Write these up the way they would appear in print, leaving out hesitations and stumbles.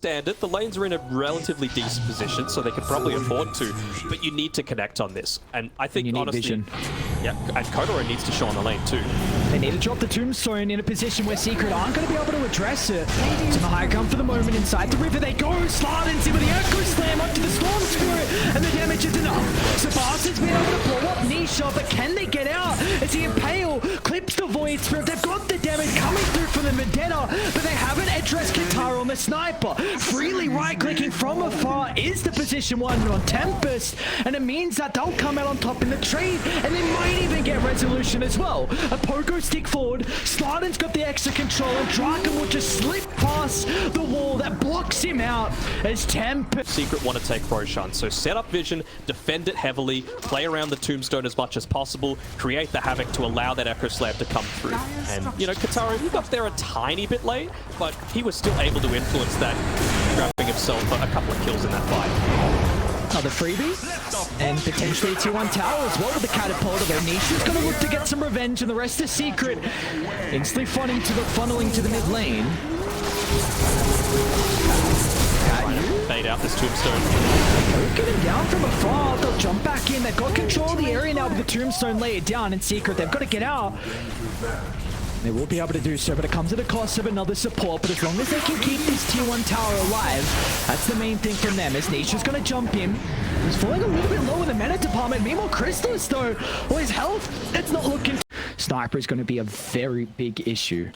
Standard, the lanes are in a relatively decent position, so they could probably afford to, but you need to connect on this. And I think, honestly, vision. Yeah, and Kotarō needs to show on the lane too. They need to drop the Tombstone in a position where Secret aren't going to be able to address it. It's on the high ground for the moment. Inside the river they go. Slardens in with the Echo Slam onto the Storm Spirit, and the damage is enough. Sebas has been able to blow up Nisha, but can they get out? As he Impale clips the Void Spirit. They've got the damage coming through from the Vendetta, but they haven't addressed Kotarō on the Sniper. Freely right-clicking from afar is the position one on Tempest, and it means that they'll come out on top in the trade, and they might even get resolution as well. A pogo stick forward, Slardens got the extra control, and Draken will just slip past the wall that blocks him out as Tempest. Secret want to take Roshan, so set up vision, defend it heavily, play around the Tombstone as much as possible, create the havoc to allow that Echo Slam to come through. And, you know, Kotarō, he got there a tiny bit late, but he was still able to influence that, grabbing himself a couple of kills in that fight. Another freebie, and potentially a 2-1 tower as well with the catapult. Although Nisha's going to look to get some revenge, and the rest is Secret instantly funneling to the mid lane. Catyu bait out this Tombstone. Poking him down from afar. They'll jump back in. They've got control of the area now with the Tombstone. Lay it down in Secret. They've got to get out. They will be able to do so, but it comes at a cost of another support. But as long as they can keep this tier 1 tower alive, that's the main thing from them. As Nisha's going to jump in. He's falling a little bit low in the mana department. Meanwhile, Crystallis, though, well, his health, it's not looking... Sniper is going to be a very big issue.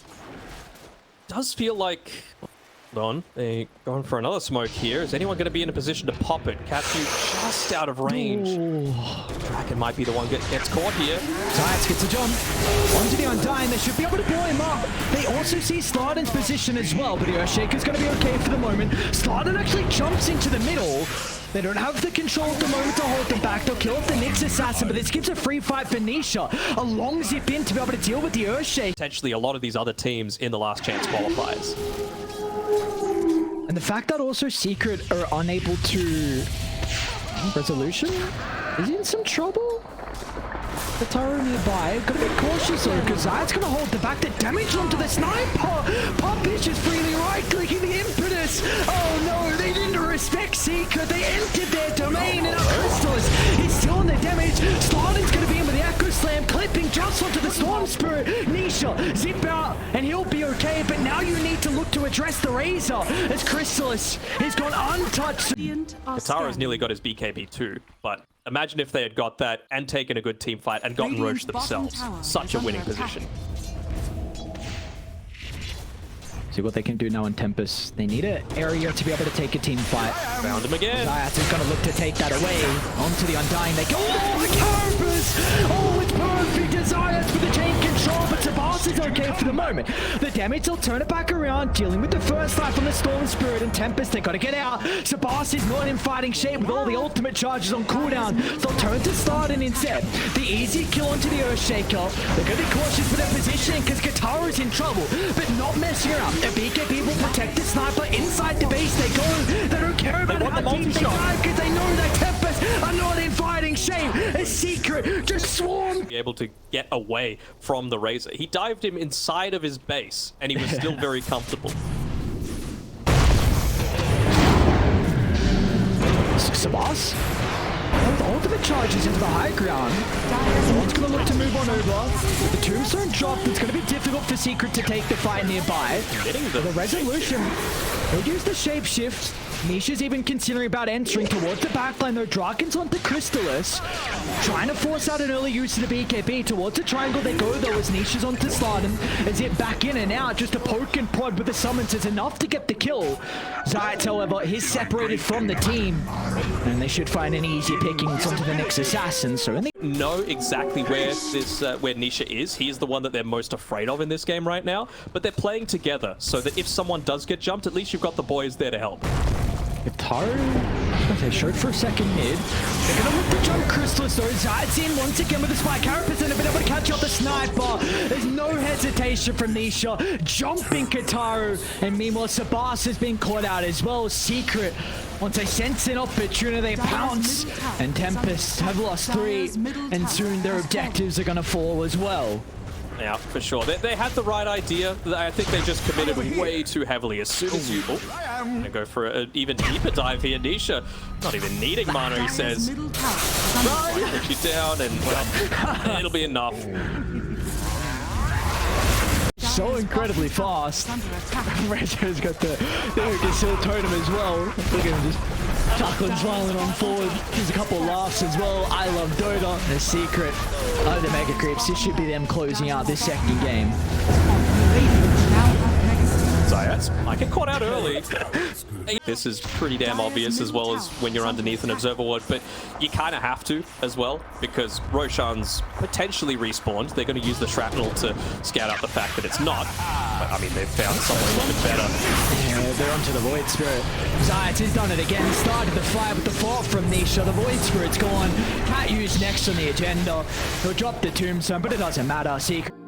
Does feel like... Hold on, they're going for another smoke here. Is anyone going to be in a position to pop it? Catyu just out of range. Draken might be the one gets caught here. Zayat gets a jump onto the Undying. They should be able to blow him up. They also see Slardens' position as well, but the Earthshaker's going to be okay for the moment. Slardens actually jumps into the middle. They don't have the control at the moment to hold them back. They'll kill off the Nyx Assassin, but this gives a free fight for Nisha. A long zip in to be able to deal with the Earthshaker. Potentially a lot of these other teams in the last chance qualifiers. And the fact that also Secret are unable to... Resolution? Is he in some trouble? Kotarō nearby. Gotta be cautious though, because Zayat's gonna hold the back. The damage onto the Sniper! Puppey just freely right-clicking the impetus! Oh no, they didn't respect Secret. They entered their domain, and Crystallis is still on the damage. Slardens gonna be in with the Echo Slam, clipping just onto the Storm Spirit. Nisha, zip out, and he'll be okay, but now you need to look to address the Razor, as Crystallis has gone untouched. Kotaro's nearly got his BKB too, but imagine if they had got that and taken a good team fight and gotten Roche themselves. Such a winning position. See what they can do now in Tempest. They need an area to be able to take a team fight. Found him again. Zayat is going to look to take that away. Onto the Undying. They go. Oh, the Tempest! Oh, it's perfect. Zayat with the chain control, but Sebas is okay for the moment. The damage, they'll turn it back around, dealing with the first life on the Storm Spirit and Tempest. They got to get out. Sebas is not in fighting shape with all the ultimate charges on cooldown. They'll turn to Slardens instead. The easy kill onto the Earthshaker. They're going to be cautious with their positioning because Kotarō is in trouble, but not messing around. The BKB will protect the Sniper inside the base. They go. They don't care about how deep they dive because they know that Tempest are not in fighting shape. A Secret just swarm. Be able to get away from the Razor. He dived him inside of his base, and he was still very comfortable. Sebas? With ultimate charges into the high ground. Someone's going to look to move on over. With the Tombstone dropped, it's going to be difficult for Secret to take the fight nearby. The resolution, they'll use the shapeshift. Nisha's even considering about entering towards the backline though. Draken's onto Crystallis, trying to force out an early use of the BKB. Towards the triangle they go though as Nisha's onto Slardens. As it back in and out, just a poke and prod with the summons is enough to get the kill. Zayat, however, he's separated from the team, and they should find an easy pickings onto the Nyx Assassin. So in the know exactly where this where Nisha is. He is the one that they're most afraid of in this game right now, but they're playing together so that if someone does get jumped, at least you've got the boys there to help. Kotarō, they showed for a second mid. They're gonna look to jump Crystallis though. Zayat's in once again with the spike. Carapace have been able to catch up the Sniper. There's no hesitation from Nisha. Jumping Kotarō. And meanwhile, Sebas has been caught out as well. Secret, once they sense an opportunity, they pounce. And Tempest have lost 3. And soon their objectives are gonna fall as well. Yeah, for sure. They had the right idea. I think they just committed way too heavily. As soon as you... Oh, Gonna go for an even deeper dive here. Nisha, not even needing mana, he says. Right, push you down, and well, it'll be enough. So incredibly fast. Retro's got the Seal Totem as well. Look at him just chuckling, smiling on forward. There's a couple of laughs as well. I love Dota. The secret of the Mega Creeps. This should be them closing out this second game. Zayas might get caught out early. This is pretty damn obvious as well as when you're underneath an observer ward, but you kind of have to as well because Roshan's potentially respawned. They're going to use the shrapnel to scout out the fact that it's not. But I mean, they've found someone a little bit better. Yeah, they're onto the Void Spirit. Zayas has done it again. Started the fight with the fall from Nisha. The Void Spirit's gone. Catyu's next on the agenda. He'll drop the Tombstone, but it doesn't matter. Secret.